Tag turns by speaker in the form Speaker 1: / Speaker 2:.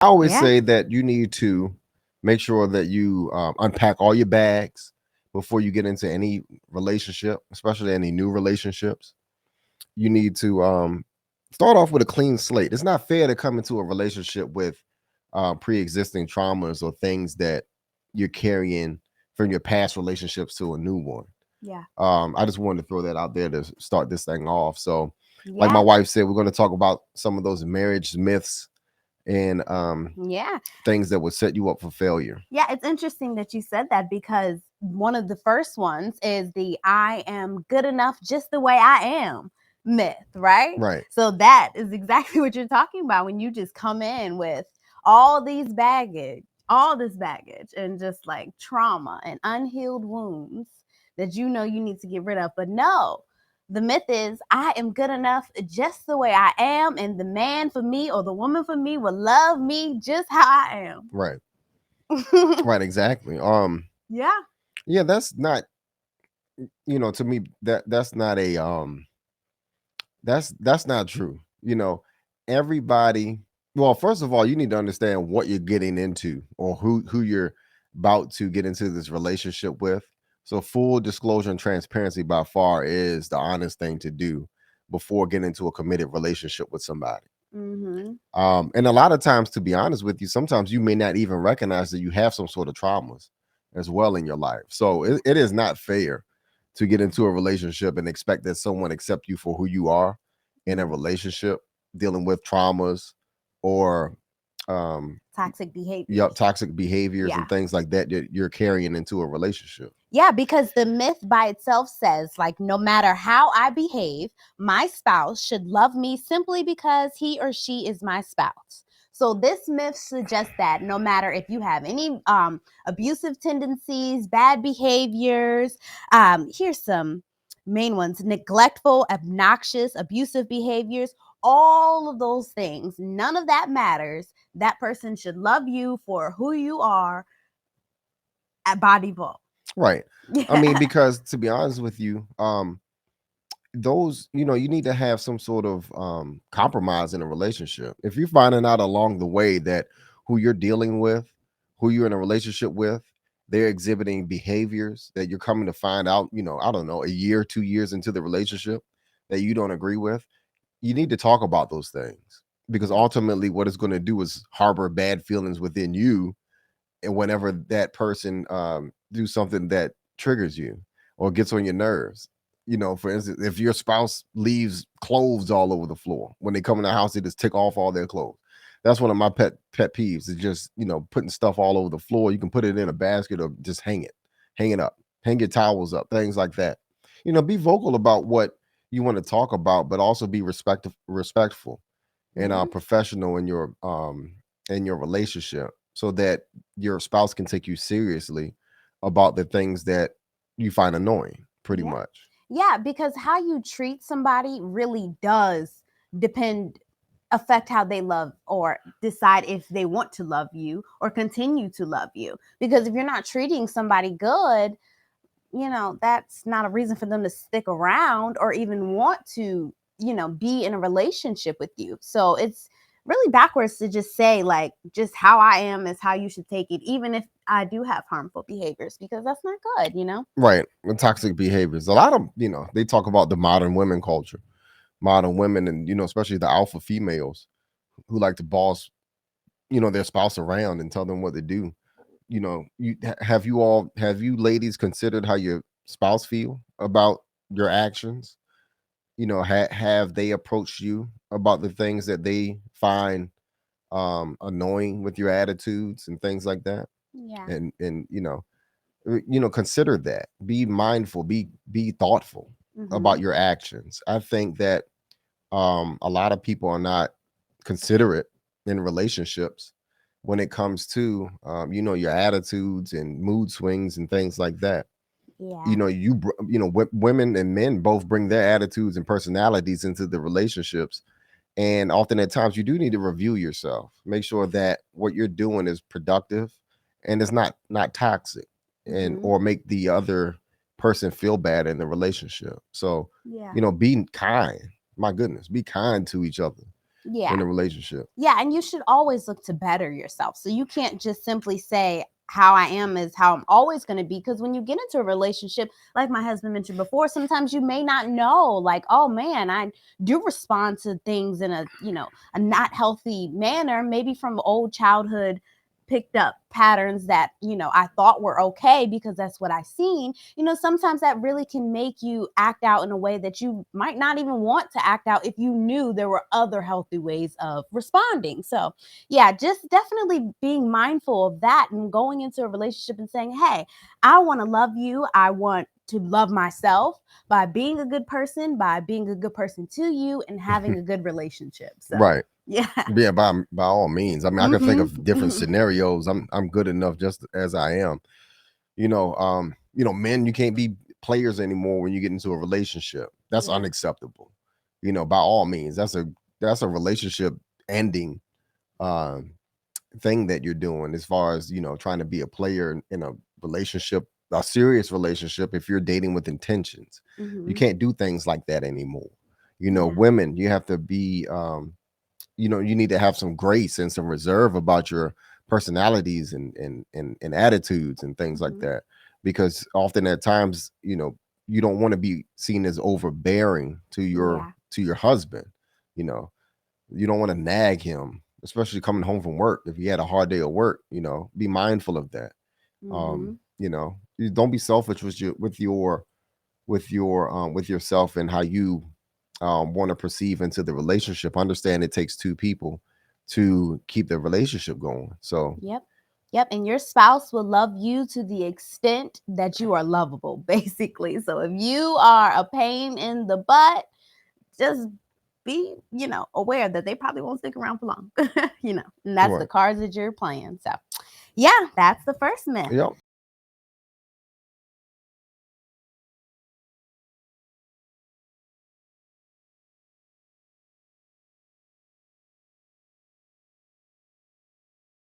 Speaker 1: I always
Speaker 2: Yeah.
Speaker 1: say that you need to make sure that you unpack all your bags before you get into any relationship, especially any new relationships. You need to start off with a clean slate. It's not fair to come into a relationship with pre-existing traumas or things that you're carrying from your past relationships to a new one.
Speaker 2: Yeah.
Speaker 1: I just wanted to throw that out there to start this thing off. So, like my
Speaker 2: Yeah.
Speaker 1: wife said, we're going to talk about some of those marriage myths and
Speaker 2: Yeah.
Speaker 1: things that would set you up for failure.
Speaker 2: Yeah, it's interesting that you said that because one of the first ones is the I am good enough just the way I am myth, right?
Speaker 1: Right.
Speaker 2: So that is exactly what you're talking about when you just come in with all these baggage, all this baggage, and just like trauma and unhealed wounds that you know you need to get rid of. But no, the myth is I am good enough just the way I am, and the man for me or the woman for me will love me just how I
Speaker 1: Right.
Speaker 2: am.
Speaker 1: Right. Exactly.
Speaker 2: Yeah.
Speaker 1: Yeah, that's not, to me, that's not a that's not true. Everybody, well, first of all, you need to understand what you're getting into or who you're about to get into this relationship with. So full disclosure and transparency by far is the honest thing to do before getting into a committed relationship with somebody.
Speaker 2: Mhm.
Speaker 1: And a lot of times, to be honest with you, sometimes you may not even recognize that you have some sort of traumas as well in your life. So it is not fair to get into a relationship and expect that someone accept you for who you are in a relationship dealing with traumas or
Speaker 2: Toxic behaviors.
Speaker 1: yup, toxic behaviors
Speaker 2: Yeah.
Speaker 1: and things like that that you're carrying into a relationship.
Speaker 2: Yeah, because the myth by itself says, like, no matter how I behave, my spouse should love me simply because he or she is my spouse. So this myth suggests that no matter if you have any abusive tendencies, bad behaviors, here's some main ones: neglectful, obnoxious, abusive behaviors. All of those things, none of that matters. That person should love you for who you are at body vault.
Speaker 1: Right. I mean,
Speaker 2: Yeah.
Speaker 1: because to be honest with you, those you need to have some sort of compromise in a relationship. If you're finding out along the way that who you're dealing with, who you're in a relationship with, they're exhibiting behaviors that you're coming to find out, I don't know, a year 2 years into the relationship that you don't agree with, you need to talk about those things, because
Speaker 2: Yeah.
Speaker 1: ultimately what it's going to do is harbor bad feelings within you. And whenever that person do something that triggers you or gets on your nerves, for instance, if your spouse leaves clothes all over the floor when they come in the house, they just take off all their clothes. That's one of my pet peeves, is just putting stuff all over the floor. You can put it in a basket or just hang it up, hang your towels up, things like that. Be vocal about what you want to talk about, but also be respectful and
Speaker 2: Mhm.
Speaker 1: professional in your relationship, so that your spouse can take you seriously about the things that you find annoying, pretty
Speaker 2: Yeah.
Speaker 1: much.
Speaker 2: Yeah, because how you treat somebody really does depend affect how they love or decide if they want to love you or continue to love you. Because if you're not treating somebody good, that's not a reason for them to stick around or even want to, be in a relationship with you. So it's really backwards to just say, like, just how I am is how you should take it, even if I do have harmful behaviors, because that's not good.
Speaker 1: Right. And toxic behaviors. A lot of, they talk about the modern women culture, modern women, and, especially the alpha females who like to boss, their spouse around and tell them what to do. Have you ladies considered how your spouse feel about your actions? Have they approached you about the things that they find annoying with your attitudes and things like that?
Speaker 2: Yeah.
Speaker 1: And consider that. Be mindful, be thoughtful about
Speaker 2: Hmm.
Speaker 1: your actions. I think that a lot of people are not considerate in relationships when it comes to your attitudes and mood swings and things like that.
Speaker 2: Yeah.
Speaker 1: Women and men both bring their attitudes and personalities into the relationships, and often at times you do need to review yourself, make sure that what you're doing is productive and it's not toxic, and
Speaker 2: Hmm.
Speaker 1: or make the other person feel bad in the relationship. So
Speaker 2: Yeah.
Speaker 1: be kind. My goodness, be kind to each other.
Speaker 2: Yeah.
Speaker 1: in a relationship.
Speaker 2: Yeah, and you should always look to better yourself. So you can't just simply say how I am is how I'm always going to be, because when you get into a relationship, like my husband mentioned before, sometimes you may not know, like, oh man, I do respond to things in a, a not healthy manner, maybe from old childhood picked up patterns that, I thought were okay because that's what I seen. Sometimes that really can make you act out in a way that you might not even want to act out if you knew there were other healthy ways of responding. So, yeah, just definitely being mindful of that and going into a relationship and saying, hey, I want to love you. I want to love myself by being a good person, by being a good person to you, and having a good relationship. So,
Speaker 1: Right.
Speaker 2: yeah.
Speaker 1: Yeah, by all means. I mean, I can think of different
Speaker 2: Mm-hmm.
Speaker 1: scenarios. I'm good enough just as I am. Men, you can't be players anymore when you get into a relationship. That's
Speaker 2: Yeah.
Speaker 1: unacceptable. By all means, that's a relationship ending um thing that you're doing, as far as trying to be a player in a relationship, a serious relationship. If you're dating with intentions, you
Speaker 2: Mm-hmm.
Speaker 1: can't do things like that anymore.
Speaker 2: Yeah.
Speaker 1: Women, you have to be you need to have some grace and some reserve about your personalities and attitudes and things like
Speaker 2: Mm-hmm.
Speaker 1: that, because often at times you don't want to be seen as overbearing
Speaker 2: Yeah.
Speaker 1: to your husband. you know you don't want to nag him, especially coming home from work. If he had a hard day of work, be mindful of that.
Speaker 2: Mm-hmm.
Speaker 1: You don't be selfish with yourself and how you want to perceive into the relationship. Understand it takes two people to keep the relationship going. So
Speaker 2: Yep. Yep. And your spouse will love you to the extent that you are lovable, basically. So if you are a pain in the butt, just be, aware that they probably won't stick around for long, and that's the
Speaker 1: right.
Speaker 2: cards that you're playing. So, yeah, that's the first myth.
Speaker 1: Yep.